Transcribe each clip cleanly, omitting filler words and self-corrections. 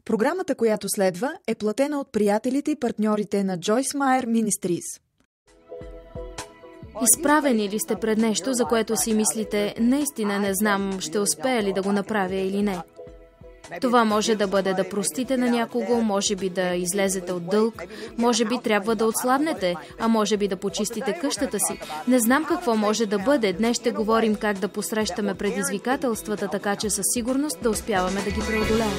Програмата, която следва, е платена от приятелите и партньорите на Joyce Meyer Ministries. Изправени ли сте пред нещо, за което си мислите, наистина не знам, ще успея ли да го направя или не? Това може да бъде да простите на някого, може би да излезете от дълг, може би трябва да отслабнете, а може би да почистите къщата си. Не знам какво може да бъде. Днес ще говорим как да посрещаме предизвикателствата, така че със сигурност да успяваме да ги преодолеем.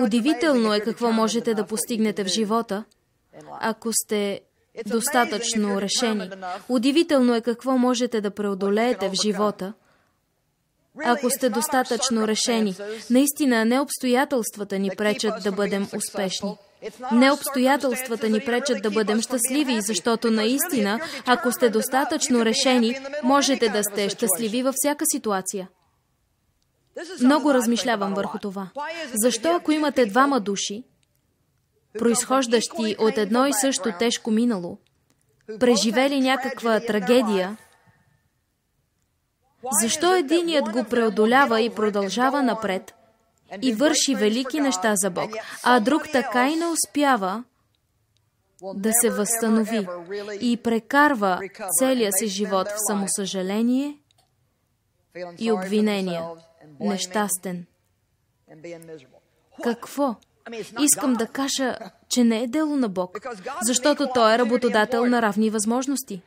Удивително е какво можете да постигнете в живота, ако сте достатъчно решени. Удивително е какво можете да преодолеете в живота, ако сте достатъчно решени. Наистина, не обстоятелствата ни пречат да бъдем успешни. Не обстоятелствата ни пречат да бъдем щастливи, защото наистина, ако сте достатъчно решени, можете да сте щастливи във всяка ситуация. Много размишлявам върху това. Защо, ако имате двама души, произхождащи от едно и също тежко минало, преживели някаква трагедия, защо единият го преодолява и продължава напред и върши велики неща за Бог, а друг така и не успява да се възстанови и прекарва целия си живот в самосъжаление и обвинения? Нещастен. Какво? Искам да кажа, че не е дело на Бог, защото Той е работодател на равни възможности.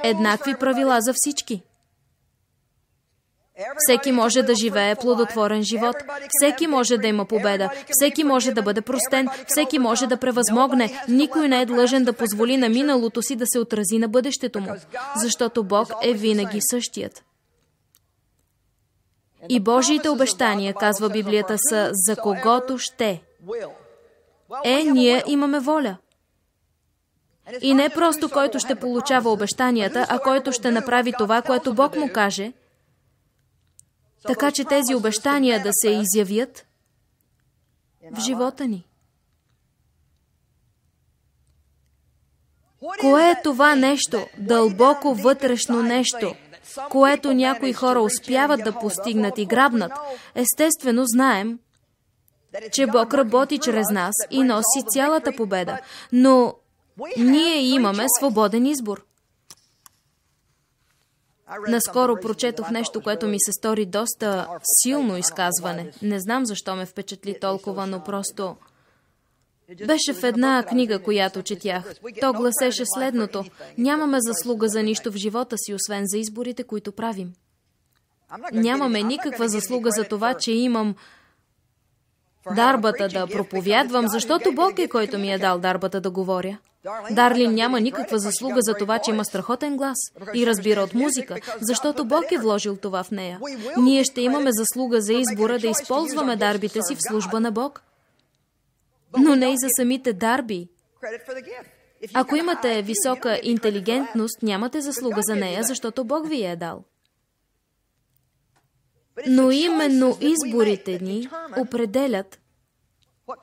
Еднакви правила за всички. Всеки може да живее плодотворен живот. Всеки може да има победа. Всеки може да бъде простен. Всеки може да превъзмогне. Никой не е длъжен да позволи на миналото си да се отрази на бъдещето му, защото Бог е винаги същият. И Божиите обещания, казва Библията, са за когото ще. Ние имаме воля. И не просто който ще получава обещанията, а който ще направи това, което Бог му каже, така че тези обещания да се изявят в живота ни. Кое е това нещо, дълбоко вътрешно нещо, което някои хора успяват да постигнат и грабнат? Естествено, знаем, че Бог работи чрез нас и носи цялата победа, но ние имаме свободен избор. Наскоро прочетох нещо, което ми се стори доста силно изказване. Не знам защо ме впечатли толкова, но просто беше в една книга, която четях. То гласеше следното: нямаме заслуга за нищо в живота си, освен за изборите, които правим. Нямаме никаква заслуга за това, че имам дарбата да проповядвам, защото Бог е, който ми е дал дарбата да говоря. Дарлин няма никаква заслуга за това, че има страхотен глас и разбира от музика, защото Бог е вложил това в нея. Ние ще имаме заслуга за избора да използваме дарбите си в служба на Бог. Но не и за самите дарби. Ако имате висока интелигентност, нямате заслуга за нея, защото Бог ви е дал. Но именно изборите ни определят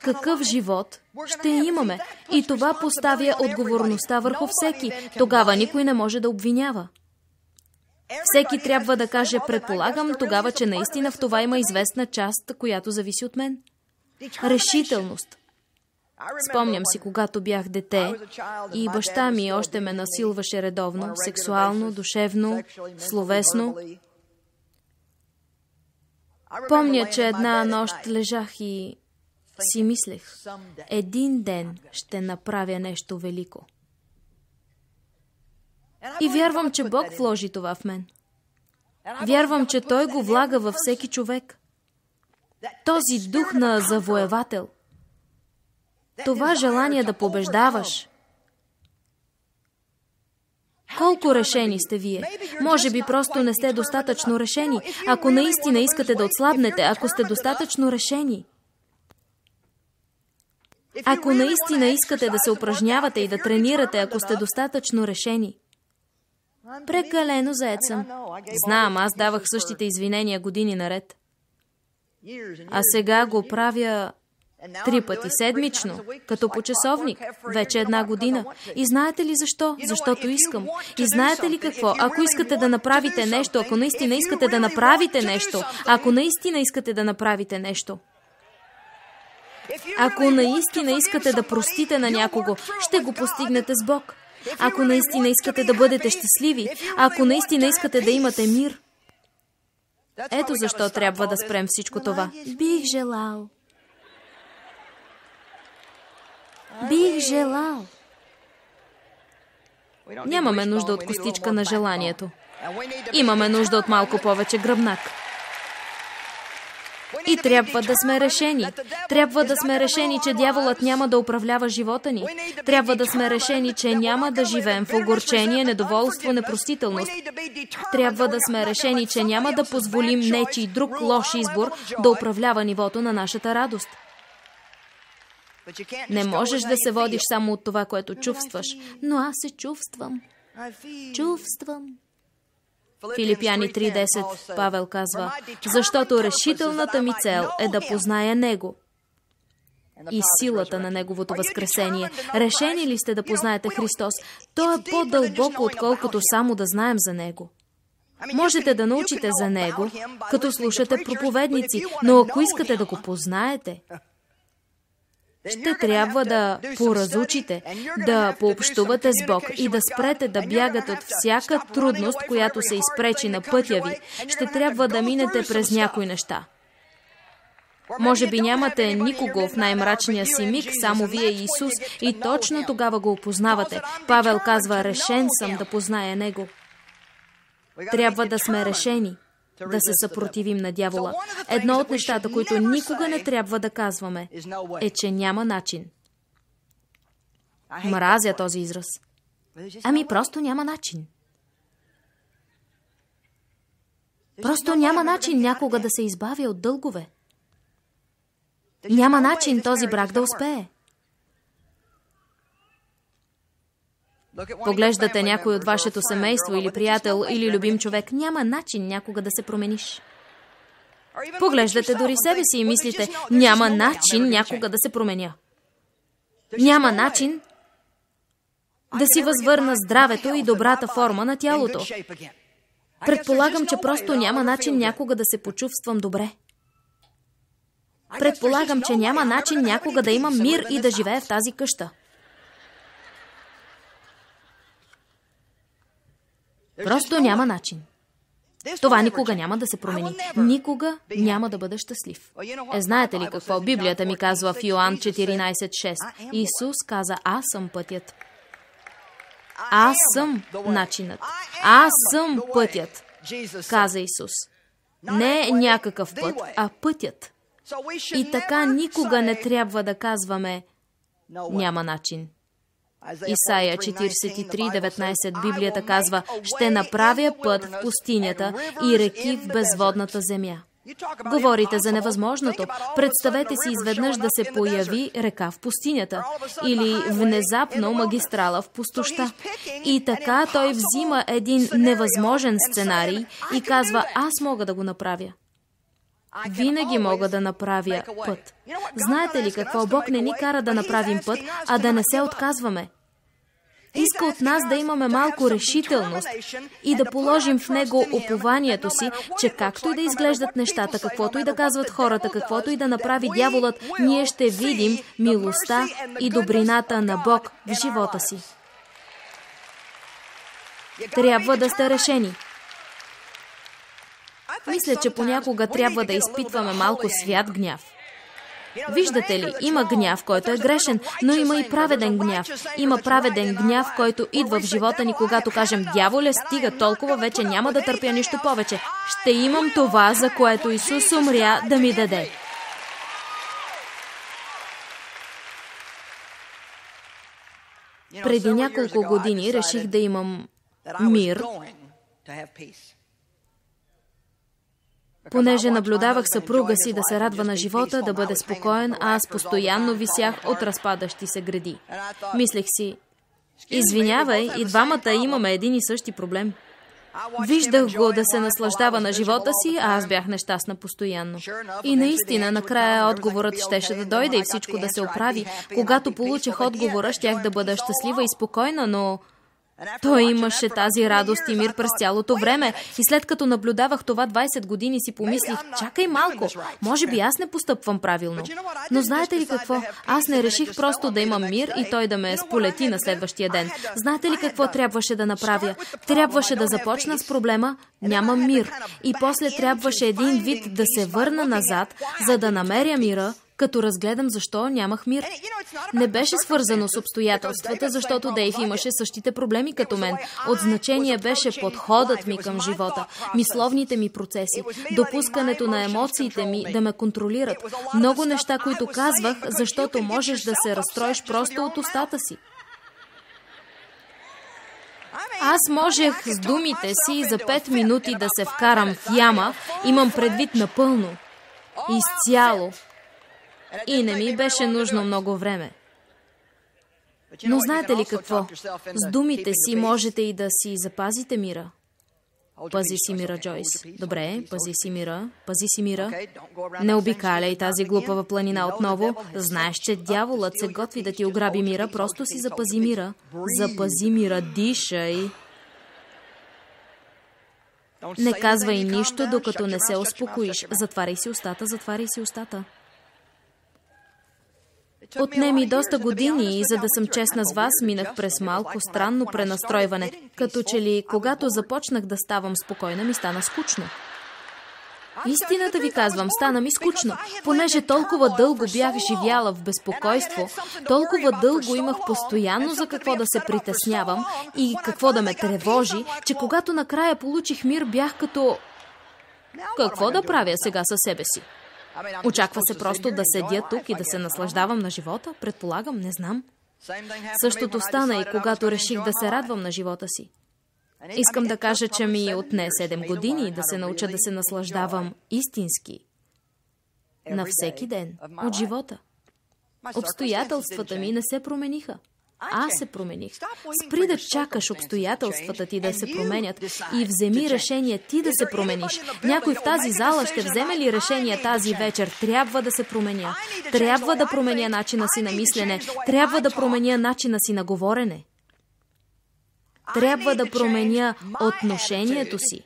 какъв живот ще имаме. И това поставя отговорността върху всеки. Тогава никой не може да обвинява. Всеки трябва да каже: предполагам тогава, че наистина в това има известна част, която зависи от мен. Решителност. Спомням си, когато бях дете и баща ми още ме насилваше редовно, сексуално, душевно, словесно. Помня, че една нощ лежах и си мислех: един ден ще направя нещо велико. И вярвам, че Бог вложи това в мен. Вярвам, че Той го влага във всеки човек. Този дух на завоевател. Това желание да побеждаваш. Колко решени сте вие? Може би просто не сте достатъчно решени. Ако наистина искате да отслабнете, ако сте достатъчно решени. Ако наистина искате да се упражнявате и да тренирате, ако сте достатъчно решени. Прекалено заед съм. Знам, аз давах същите извинения години наред. А сега го правя 3 пъти седмично, като по часовник, вече 1 година. И знаете ли защо? Защото искам. И знаете ли какво? Ако искате да направите нещо, ако наистина искате да направите нещо, ако наистина искате да направите нещо, ако наистина искате да простите на някого, ще го постигнете с Бог. Ако наистина искате да бъдете щастливи, ако наистина искате да имате мир. Ето защо трябва да спрем всичко това. Бих желал. Бих желал. Нямаме нужда от костичка на желанието. Имаме нужда от малко повече гръбнак. И трябва да сме решени. Трябва да сме решени, че дяволът няма да управлява живота ни. Трябва да сме решени, че няма да живеем в огорчение, недоволство, непростителност. Трябва да сме решени, че няма да позволим нечий друг лош избор да управлява нивото на нашата радост. Не можеш да се водиш само от това, което чувстваш. Но аз се чувствам. Чувствам. Филипяни 3:10 Павел казва: защото решителната ми цел е да позная Него и силата на Неговото възкресение. Решени ли сте да познаете Христос? То е по-дълбоко, отколкото само да знаем за Него. Можете да научите за Него, като слушате проповедници, но ако искате да го познаете, ще трябва да поразучите, да пообщувате с Бог и да спрете да бягате от всяка трудност, която се изпречи на пътя ви. Ще трябва да минете през някои неща. Може би нямате никого в най-мрачния си миг, само вие и Исус, и точно тогава го опознавате. Павел казва: решен съм да позная Него. Трябва да сме решени да се съпротивим на дявола. Едно от нещата, които никога не трябва да казваме, е, че няма начин. Мразя този израз. Ами просто няма начин. Просто няма начин някога да се избавя от дългове. Няма начин този брак да успее. Поглеждате някой от вашето семейство или приятел или любим човек, няма начин някога да се промениш. Поглеждате дори себе си и мислите: няма начин някога да се променя. Няма начин да си възвърна здравето и добрата форма на тялото. Предполагам, че просто няма начин някога да се почувствам добре. Предполагам, че няма начин някога да имам мир и да живея в тази къща. Просто няма начин. Това никога няма да се промени. Никога няма да бъда щастлив. Знаете ли какво Библията ми казва в Йоан 14:6? Исус каза: аз съм пътят. Аз съм начинът. Аз съм пътят, каза Исус. Не е някакъв път, а пътят. И така никога не трябва да казваме: няма начин. Исаия 43:19 Библията казва: ще направя път в пустинята и реки в безводната земя. Говорите за невъзможното. Представете си изведнъж да се появи река в пустинята или внезапно магистрала в пустоща. И така той взима един невъзможен сценарий и казва: аз мога да го направя. Винаги мога да направя път. Знаете ли какво? Бог не ни кара да направим път, а да не се отказваме. Иска от нас да имаме малко решителност и да положим в Него упованието си, че както и да изглеждат нещата, каквото и да казват хората, каквото и да направи дяволът, ние ще видим милостта и добрината на Бог в живота си. Трябва да сте решени. Мисля, че понякога трябва да изпитваме малко свят гняв. Виждате ли, има гняв, който е грешен, но има и праведен гняв. Има праведен гняв, който идва в живота ни, когато кажем: дяволе, стига, толкова вече няма да търпя нищо повече. Ще имам това, за което Исус умря да ми даде. Преди няколко години реших да имам мир, понеже наблюдавах съпруга си да се радва на живота, да бъде спокоен, а аз постоянно висях от разпадащи се греди. Мислех си: извинявай, и двамата имаме един и същи проблем. Виждах го да се наслаждава на живота си, а аз бях нещастна постоянно. И наистина, накрая отговорът щеше да дойде и всичко да се оправи. Когато получих отговора, щях да бъда щастлива и спокойна, но той имаше тази радост и мир през цялото време. И след като наблюдавах това 20 години, си помислих, чакай малко, може би аз не постъпвам правилно. Но знаете ли какво? Аз не реших просто да имам мир и той да ме сполети на следващия ден. Знаете ли какво трябваше да направя? Трябваше да започна с проблема, нямам мир. И после трябваше един вид да се върна назад, за да намеря мира, като разгледам защо нямах мир. Не беше свързано с обстоятелствата, защото Дейв имаше същите проблеми като мен. От значение беше подходът ми към живота, мисловните ми процеси, допускането на емоциите ми да ме контролират. Много неща, които казвах, защото можеш да се разстроиш просто от устата си. Аз можех с думите си за 5 минути да се вкарам в яма, имам предвид напълно, изцяло. И не ми беше нужно много време. Но знаете ли какво? С думите си можете и да си запазите мира. Пази си мира, Джойс. Добре, пази си мира, пази си мира. Не обикаляй тази глупава планина отново. Знаеш, че дяволът се готви да ти ограби мира, просто си запази мира. Запази мира, дишай. Не казвай нищо, докато не се успокоиш. Затваряй си устата, затваряй си устата. Отнеми доста години и, за да съм честна с вас, минах през малко странно пренастройване. Като че ли, когато започнах да ставам спокойна, ми стана скучно. Истината ви казвам, стана ми скучно, понеже толкова дълго бях живяла в безпокойство, толкова дълго имах постоянно за какво да се притеснявам и какво да ме тревожи, че когато накрая получих мир, бях като... Какво да правя сега със себе си? Очаква се просто да седя тук и да се наслаждавам на живота? Предполагам, не знам. Същото стана и когато реших да се радвам на живота си. Искам да кажа, че ми отне 7 години да се науча да се наслаждавам истински на всеки ден от живота. Обстоятелствата ми не се промениха. Аз се промених. Спри да чакаш обстоятелствата ти да се променят и вземи решение ти да се промениш. Някой в тази зала ще вземе ли решение тази вечер? Трябва да се променя. Трябва да променя начина си на мислене. Трябва да променя начина си на говорене. Трябва да променя отношението си.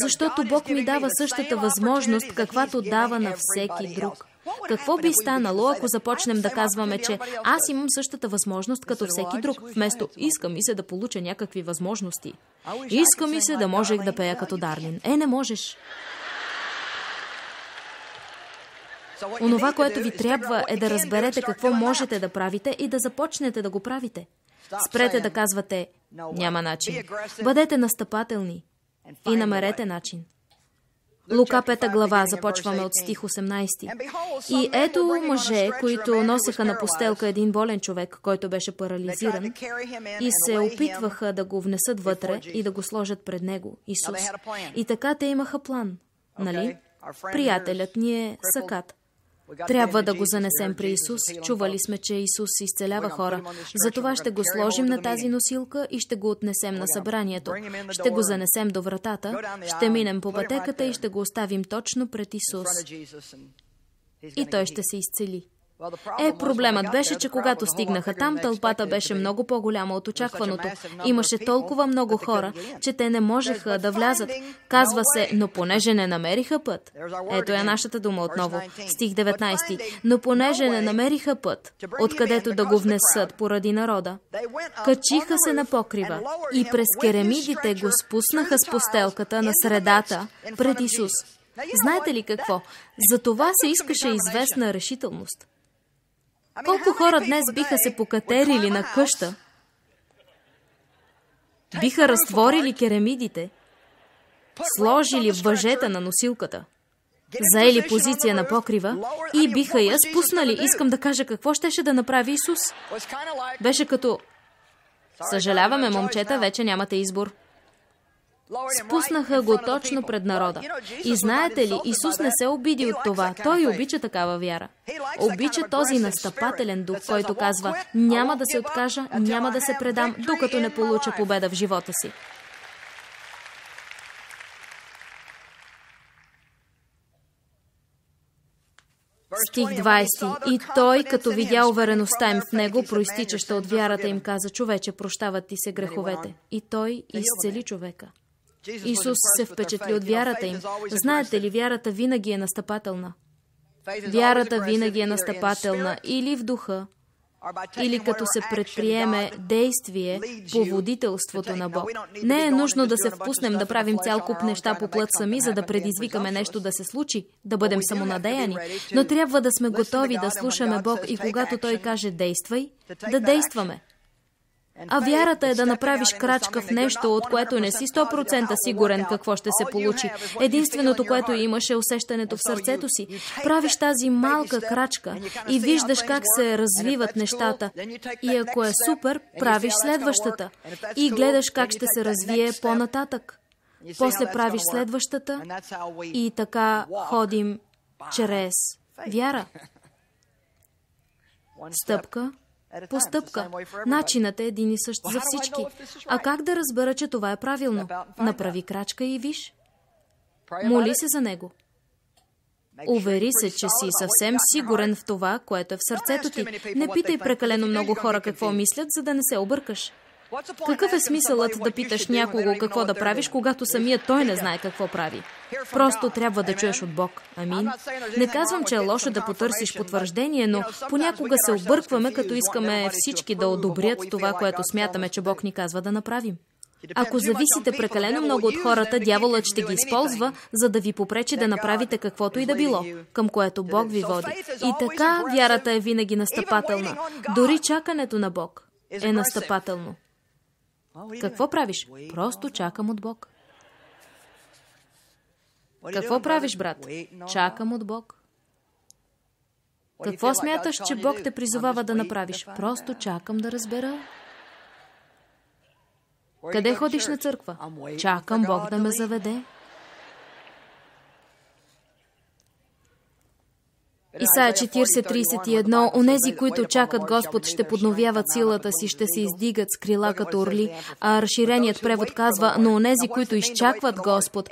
Защото Бог ми дава същата възможност, каквато дава на всеки друг. Какво би станало, ако започнем да казваме, че аз имам същата възможност като всеки друг, вместо иска ми се да получа някакви възможности. Иска ми се да можех да пея като Дарлин. Не можеш. Онова, което ви трябва, е да разберете какво можете да правите и да започнете да го правите. Спрете да казвате, няма начин. Бъдете настъпателни и намерете начин. Лука 5 глава, започваме от стих 18. И ето мъже, които носеха на постелка един болен човек, който беше парализиран, и се опитваха да го внесат вътре и да го сложат пред него, Исус. И така те имаха план, нали? Приятелят ни е Сакат. Трябва да го занесем при Исус. Чували сме, че Исус изцелява хора. Затова ще го сложим на тази носилка и ще го отнесем на събранието. Ще го занесем до вратата, ще минем по пътеката и ще го оставим точно пред Исус. И той ще се изцели. Проблемът беше, че когато стигнаха там, тълпата беше много по-голяма от очакваното. Имаше толкова много хора, че те не можеха да влязат. Казва се, но понеже не намериха път. Ето е нашата дума отново. Стих 19. Но понеже не намериха път, откъдето да го внесат поради народа, качиха се на покрива и през керемидите го спуснаха с постелката на средата пред Исус. Знаете ли какво? За това се искаше известна решителност. Колко хора днес биха се покатерили на къща, биха разтворили керемидите, сложили въжета на носилката, заели позиция на покрива и биха я спуснали. Искам да кажа какво щеше да направи Исус. Беше като, съжаляваме, момчета, вече нямате избор. Спуснаха го точно пред народа. И знаете ли, Исус не се обиди от това. Той обича такава вяра. Обича този настъпателен дух, който казва, няма да се откажа, няма да се предам, докато не получа победа в живота си. Стих 20. И той, като видя увереността им в него, проистичаща от вярата, им каза: човече, прощават ти се греховете. И той изцели човека. Исус се впечатли от вярата им. Знаете ли, вярата винаги е настъпателна. Вярата винаги е настъпателна или в духа, или като се предприеме действие по водителството на Бог. Не е нужно да се впуснем да правим цял куп неща по плът сами, за да предизвикаме нещо да се случи, да бъдем самонадеяни, но трябва да сме готови да слушаме Бог и когато Той каже действай, да действаме. А вярата е да направиш крачка в нещо, от което не си 100% сигурен какво ще се получи. Единственото, което имаш, е усещането в сърцето си. Правиш тази малка крачка и виждаш как се развиват нещата. И ако е супер, правиш следващата. И гледаш как ще се развие по-нататък. После правиш следващата и така ходим чрез вяра. Стъпка по стъпка. Начинът е един и същ за всички. А как да разбера, че това е правилно? Направи крачка и виж. Моли се за него. Увери се, че си съвсем сигурен в това, което е в сърцето ти. Не питай прекалено много хора какво мислят, за да не се объркаш. Какъв е смисълът да питаш някого какво да правиш, когато самият той не знае какво прави? Просто трябва да чуеш от Бог. Амин. Не казвам, че е лошо да потърсиш потвърждение, но понякога се объркваме, като искаме всички да одобрят това, което смятаме, че Бог ни казва да направим. Ако зависите прекалено много от хората, дяволът ще ги използва, за да ви попречи да направите каквото и да било, към което Бог ви води. И така вярата е винаги настъпателна. Дори чакането на Бог е настъпателно. Какво правиш? Просто чакам от Бог. Какво правиш, брат? Чакам от Бог. Какво смяташ, че Бог те призовава да направиш? Просто чакам да разбера. Къде ходиш на църква? Чакам Бог да ме заведе. Исаия 40:31. Онези, които чакат Господ, ще подновяват силата си, ще се издигат с крила като орли. А разширеният превод казва: но онези, които изчакват Господ.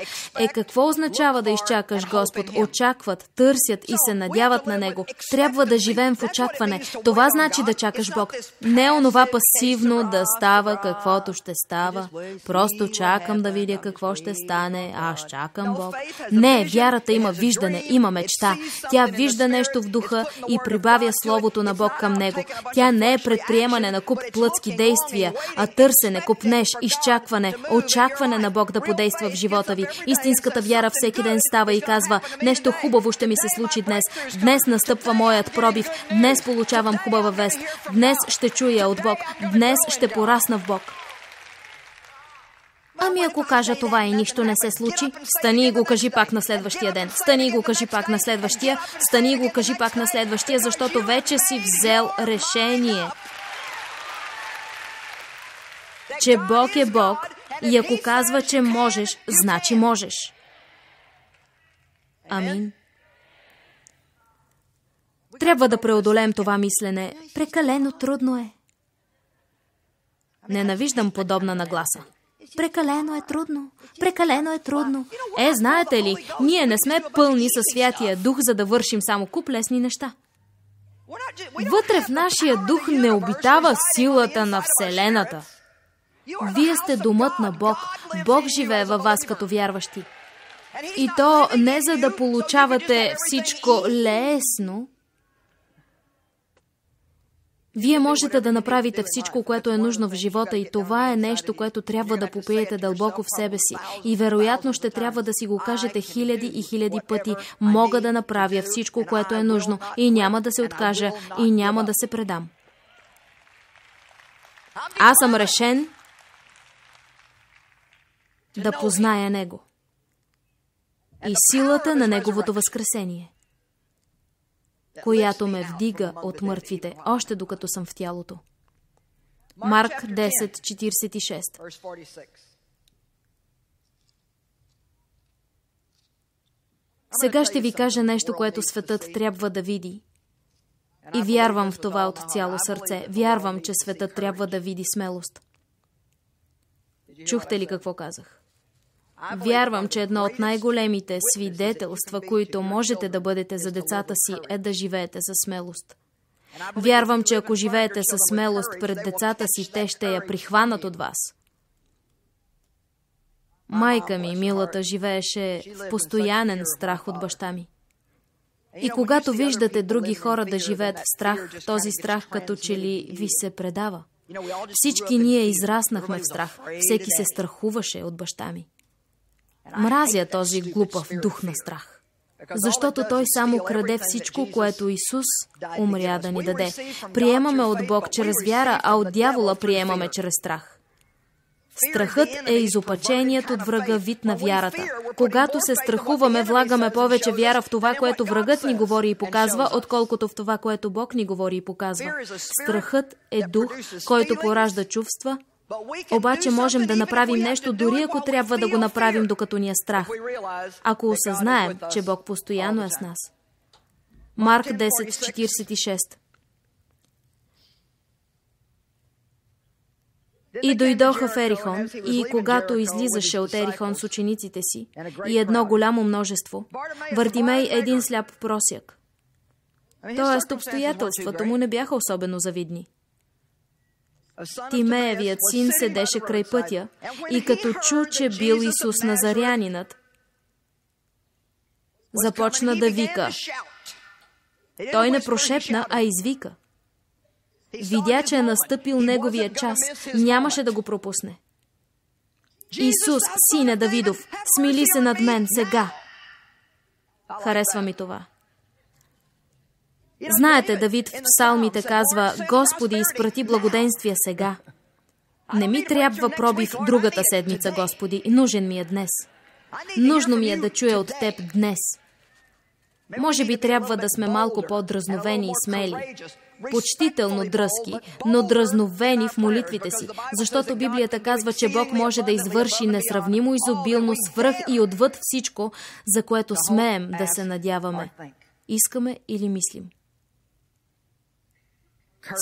Какво означава да изчакаш Господ? Очакват, търсят и се надяват на Него. Трябва да живеем в очакване. Това значи да чакаш Бог. Не онова пасивно да става каквото ще става. Просто чакам да видя какво ще стане. Аз чакам Бог. Не, вярата има виждане, има мечта. Тя вижда нещо в духа и прибавя Словото на Бог към него. Тя не е предприемане на куп плътски действия, а търсене, купнеж, изчакване, очакване на Бог да подейства в живота ви. Истинската вяра всеки ден става и казва: нещо хубаво ще ми се случи днес. Днес настъпва моят пробив. Днес получавам хубава вест. Днес ще чуя от Бог. Днес ще порасна в Бог. Ами ако кажа това и нищо не се случи, стани и го кажи пак на следващия ден. Стани и го кажи пак на следващия. Стани и го кажи пак на следващия, защото вече си взел решение. Че Бог е Бог и ако казва, че можеш, значи можеш. Амин. Трябва да преодолеем това мислене. Прекалено трудно е. Ненавиждам подобна нагласа. Прекалено е трудно. Прекалено е трудно. Знаете ли, ние не сме пълни със Святия Дух, за да вършим само куп лесни неща. Вътре в нашия дух не обитава силата на Вселената. Вие сте домът на Бог. Бог живее във вас като вярващи. И то не за да получавате всичко лесно. Вие можете да направите всичко, което е нужно в живота и това е нещо, което трябва да попиете дълбоко в себе си. И вероятно ще трябва да си го кажете хиляди и хиляди пъти. Мога да направя всичко, което е нужно и няма да се откажа и няма да се предам. Аз съм решен да позная Него и силата на Неговото възкресение, която ме вдига от мъртвите, още докато съм в тялото. Марк 10:46. Сега ще ви кажа нещо, което светът трябва да види. И вярвам в това от цяло сърце. Вярвам, че светът трябва да види смелост. Чухте ли какво казах? Вярвам, че едно от най-големите свидетелства, които можете да бъдете за децата си, е да живеете със смелост. Вярвам, че ако живеете със смелост пред децата си, те ще я прихванат от вас. Майка ми, милата, живееше в постоянен страх от баща ми. И когато виждате други хора да живеят в страх, този страх като че ли ви се предава. Всички ние израснахме в страх. Всеки се страхуваше от баща ми. Мразя този глупав дух на страх. Защото той само краде всичко, което Исус умря да ни даде. Приемаме от Бог чрез вяра, а от дявола приемаме чрез страх. Страхът е изопаченият от врага вид на вярата. Когато се страхуваме, влагаме повече вяра в това, което врагът ни говори и показва, отколкото в това, което Бог ни говори и показва. Страхът е дух, който поражда чувства, обаче можем да направим нещо, дори ако трябва да го направим, докато ни е страх, ако осъзнаем, че Бог постоянно е с нас. Марк 10:46. И дойдоха в Ерихон, и когато излизаше от Ерихон с учениците си и едно голямо множество, Вартимей, един сляп просяк. Тоест, обстоятелствата му не бяха особено завидни. Тимеевият син седеше край пътя и като чу, че бил Исус Назарянинът, започна да вика. Той не прошепна, а извика. Видя, че е настъпил неговия час. Нямаше да го пропусне. Исус, сине Давидов, смили се над мен сега. Харесва ми това. Знаете, Давид в псалмите казва: Господи, изпрати благоденствие сега. Не ми трябва пробив другата седмица, Господи, нужен ми е днес. Нужно ми е да чуя от Теб днес. Може би трябва да сме малко по-дразновени и смели. Почтително дръзки, но дразновени в молитвите си, защото Библията казва, че Бог може да извърши несравнимо изобилно свръх и отвъд всичко, за което смеем да се надяваме. Искаме или мислим.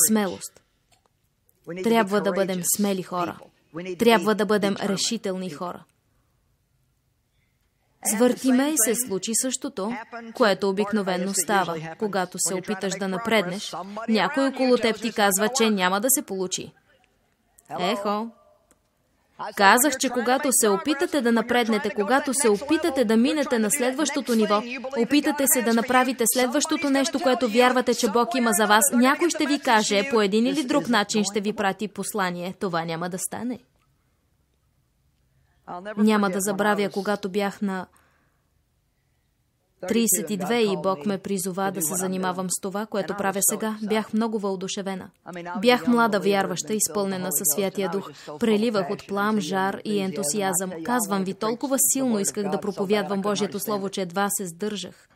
Смелост. Трябва да бъдем смели хора. Трябва да бъдем решителни хора. С Вартимей се случи същото, което обикновено става. Когато се опиташ да напреднеш, някой около теб ти казва, че няма да се получи. Ехо! Казах, че когато се опитате да напреднете, когато се опитате да минете на следващото ниво, опитате се да направите следващото нещо, което вярвате, че Бог има за вас, някой ще ви каже, по един или друг начин ще ви прати послание. Това няма да стане. Няма да забравя, когато бях на 32 и Бог ме призова да се занимавам с това, което правя сега. Бях много въодушевена. Бях млада вярваща, изпълнена със Святия Дух. Преливах от плам, жар и ентусиазъм. Казвам ви, толкова силно исках да проповядвам Божието Слово, че едва се сдържах.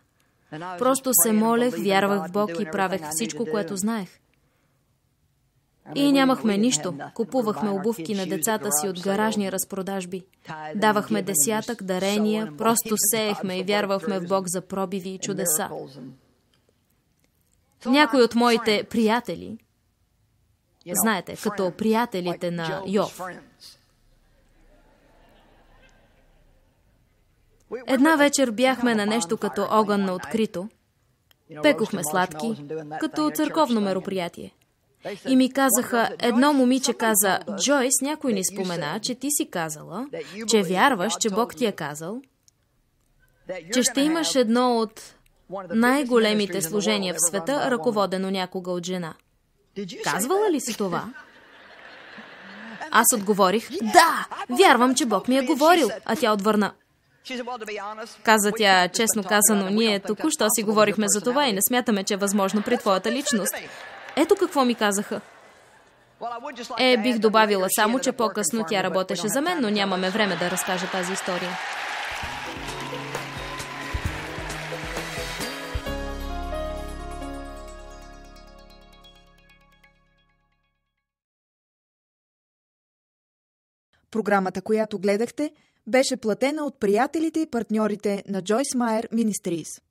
Просто се молех, вярвах в Бог и правех всичко, което знаех. И нямахме нищо. Купувахме обувки на децата си от гаражни разпродажби. Давахме десятък, дарения, просто сеехме и вярвахме в Бог за пробиви и чудеса. Някои от моите приятели, знаете, като приятелите на Йов, една вечер бяхме на нещо като огън на открито, пекохме сладки, като църковно мероприятие. И ми казаха, едно момиче каза, Джойс, някой ни спомена, че ти си казала, че вярваш, че Бог ти е казал, че ще имаш едно от най-големите служения в света, ръководено някога от жена. Казвала ли си това? Аз отговорих, да, вярвам, че Бог ми е говорил, а тя отвърна. Каза тя, честно казано, ние току-що си говорихме за това и не смятаме, че е възможно при твоята личност. Ето какво ми казаха. Бих добавила само, че по-късно тя работеше за мен, но нямаме време да разкажа тази история. Програмата, която гледахте, беше платена от приятелите и партньорите на Joyce Meyer Ministries.